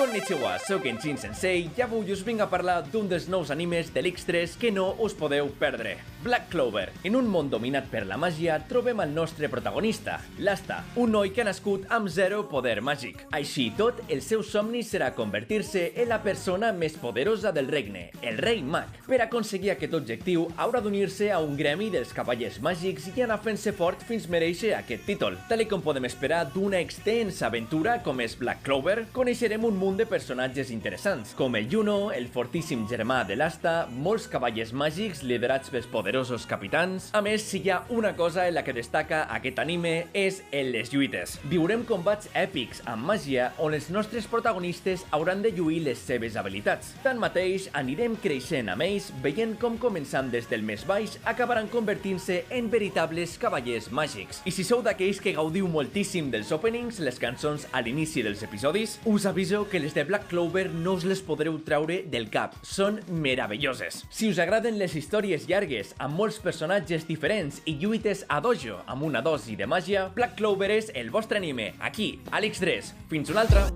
Konnichiwa, soc en Shin Sensei i avui us vinc a parlar d'un dels nous animes de l'X3 que no us podeu perdre. Black Clover. En un món dominat per la màgia, trobem el nostre protagonista, l'Asta, un noi que ha nascut amb zero poder màgic. Així i tot, el seu somni serà convertir-se en la persona més poderosa del regne, el rei mag. Per aconseguir aquest objectiu, haurà d'unir-se a un gremi dels cavallers màgics i anar fent-se fort fins mereixer aquest títol. Tal com podem esperar d'una extensa aventura com és Black Clover, coneixerem un munt de personatges interessants, com el Yuno, el fortíssim germà de l'Asta, molts cavallers màgics liderats pels poderosos capitans. A més, si hi ha una cosa en la que destaca aquest anime és en les lluites. Viurem combats èpics amb màgia on els nostres protagonistes hauran de lluir les seves habilitats. Tanmateix, anirem creixent amb ells, veient com començant des del més baix acabaran convertint-se en veritables cavallers màgics. I si sou d'aquells que gaudiu moltíssim dels openings, les cançons a l'inici dels episodis, us aviso que les de Black Clover no us les podreu treure del cap. Són meravelloses. Si us agraden les històries llargues, amb molts personatges diferents i lluites a dojo amb una dosi de màgia, Black Clover és el vostre anime, aquí, a l'X3. Fins una altra!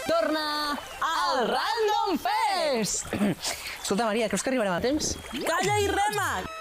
Torna al Random Fest! Escolta, Maria, creus que arribarem a temps? Calla i rema!